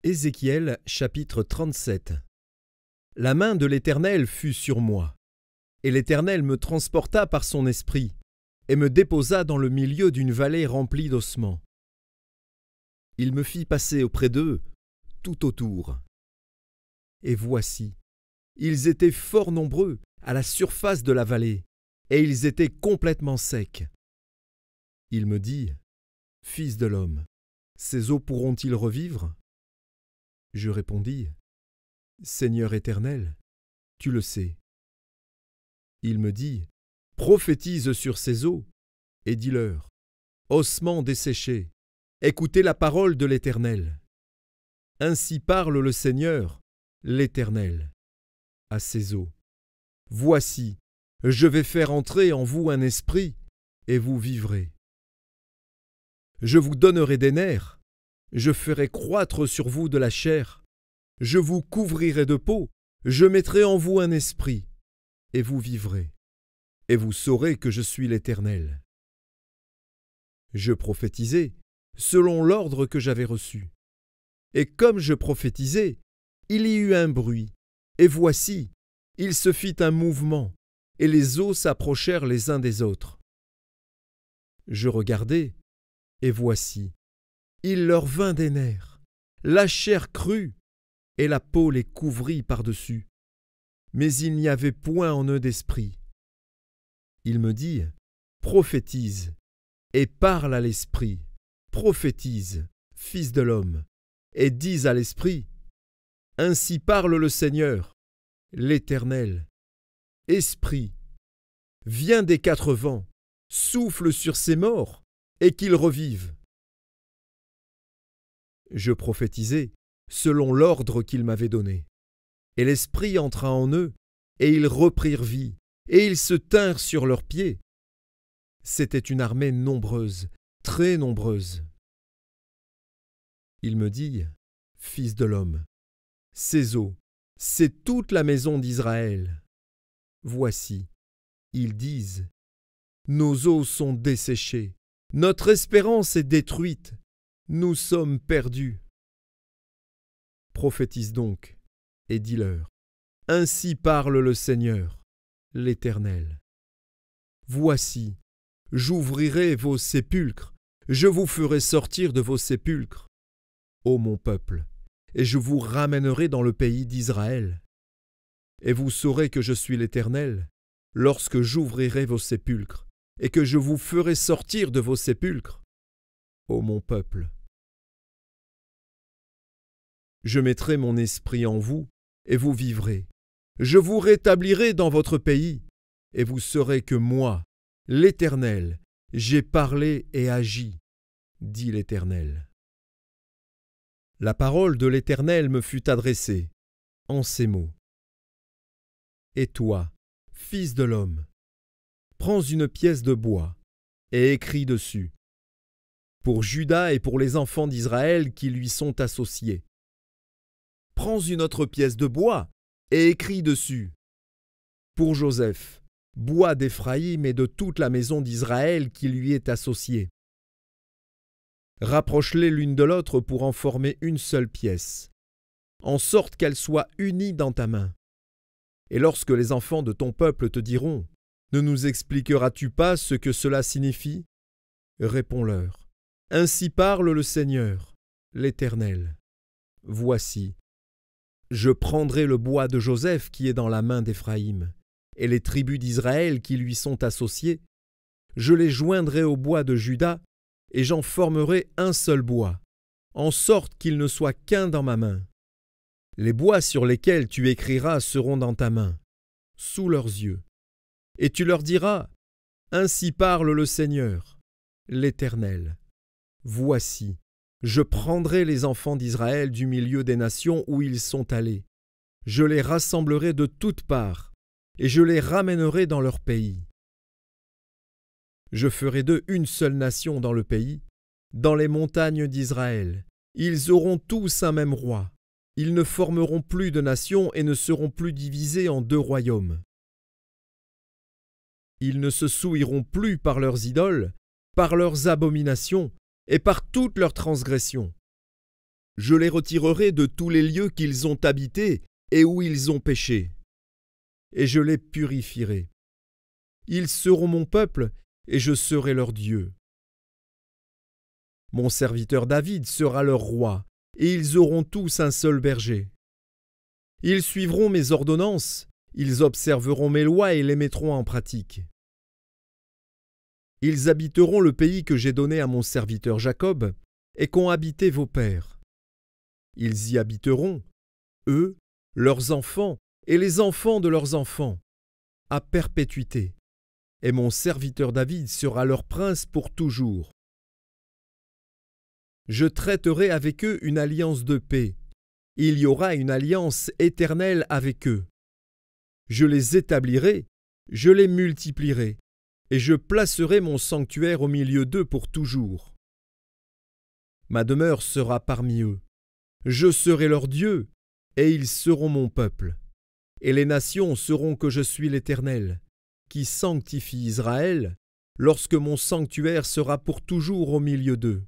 Ézéchiel chapitre 37. La main de l'Éternel fut sur moi, et l'Éternel me transporta par son esprit, et me déposa dans le milieu d'une vallée remplie d'ossements. Il me fit passer auprès d'eux, tout autour. Et voici, ils étaient fort nombreux à la surface de la vallée, et ils étaient complètement secs. Il me dit, « Fils de l'homme, ces eaux pourront-ils revivre ?» Je répondis, « Seigneur éternel, tu le sais. » Il me dit, « Prophétise sur ces eaux, et dis-leur, ossements desséchés, écoutez la parole de l'Éternel. Ainsi parle le Seigneur, l'Éternel, à ces eaux. Voici, je vais faire entrer en vous un esprit, et vous vivrez. Je vous donnerai des nerfs, je ferai croître sur vous de la chair, je vous couvrirai de peau, je mettrai en vous un esprit, et vous vivrez, et vous saurez que je suis l'Éternel. Je prophétisai selon l'ordre que j'avais reçu. Et comme je prophétisais, il y eut un bruit, et voici, il se fit un mouvement, et les eaux s'approchèrent les uns des autres. Je regardai, et voici, il leur vint des nerfs, la chair crut, et la peau les couvrit par-dessus. Mais il n'y avait point en eux d'esprit. Il me dit, prophétise, et parle à l'esprit, prophétise, fils de l'homme, et dis à l'esprit, ainsi parle le Seigneur, l'Éternel. Esprit, viens des quatre vents, souffle sur ces morts, et qu'ils revivent. Je prophétisai selon l'ordre qu'il m'avait donné. Et l'Esprit entra en eux, et ils reprirent vie, et ils se tinrent sur leurs pieds. C'était une armée nombreuse, très nombreuse. Il me dit, « Fils de l'homme, ces eaux, c'est toute la maison d'Israël. Voici, ils disent, « Nos eaux sont desséchées, notre espérance est détruite, nous sommes perdus. » Prophétise donc, et dis-leur, ainsi parle le Seigneur, l'Éternel. Voici, j'ouvrirai vos sépulcres, je vous ferai sortir de vos sépulcres, ô mon peuple, et je vous ramènerai dans le pays d'Israël. Et vous saurez que je suis l'Éternel, lorsque j'ouvrirai vos sépulcres, et que je vous ferai sortir de vos sépulcres, ô mon peuple. Je mettrai mon esprit en vous, et vous vivrez. Je vous rétablirai dans votre pays, et vous saurez que moi, l'Éternel, j'ai parlé et agi, dit l'Éternel. La parole de l'Éternel me fut adressée, en ces mots. Et toi, fils de l'homme, prends une pièce de bois, et écris dessus, pour Juda et pour les enfants d'Israël qui lui sont associés. Prends une autre pièce de bois, et écris dessus, pour Joseph, bois d'Éphraïm et de toute la maison d'Israël qui lui est associée. Rapproche-les l'une de l'autre pour en former une seule pièce, en sorte qu'elle soit unie dans ta main. Et lorsque les enfants de ton peuple te diront, « Ne nous expliqueras-tu pas ce que cela signifie ?» Réponds-leur, « Ainsi parle le Seigneur, l'Éternel. Voici, je prendrai le bois de Joseph qui est dans la main d'Éphraïm, et les tribus d'Israël qui lui sont associées, je les joindrai au bois de Juda, et j'en formerai un seul bois, en sorte qu'il ne soit qu'un dans ma main. Les bois sur lesquels tu écriras seront dans ta main, sous leurs yeux. Et tu leur diras, « Ainsi parle le Seigneur, l'Éternel. Voici, je prendrai les enfants d'Israël du milieu des nations où ils sont allés. Je les rassemblerai de toutes parts, et je les ramènerai dans leur pays. Je ferai d'eux une seule nation dans le pays, dans les montagnes d'Israël. Ils auront tous un même roi. Ils ne formeront plus de nation et ne seront plus divisés en deux royaumes. Ils ne se souilleront plus par leurs idoles, par leurs abominations et par toutes leurs transgressions. Je les retirerai de tous les lieux qu'ils ont habités et où ils ont péché. Et je les purifierai. Ils seront mon peuple, et je serai leur Dieu. Mon serviteur David sera leur roi, et ils auront tous un seul berger. Ils suivront mes ordonnances, ils observeront mes lois et les mettront en pratique. Ils habiteront le pays que j'ai donné à mon serviteur Jacob, et qu'ont habité vos pères. Ils y habiteront, eux, leurs enfants et les enfants de leurs enfants, à perpétuité, et mon serviteur David sera leur prince pour toujours. Je traiterai avec eux une alliance de paix. Il y aura une alliance éternelle avec eux. Je les établirai, je les multiplierai, et je placerai mon sanctuaire au milieu d'eux pour toujours. Ma demeure sera parmi eux. Je serai leur Dieu, et ils seront mon peuple. Et les nations sauront que je suis l'Éternel, qui sanctifie Israël, lorsque mon sanctuaire sera pour toujours au milieu d'eux.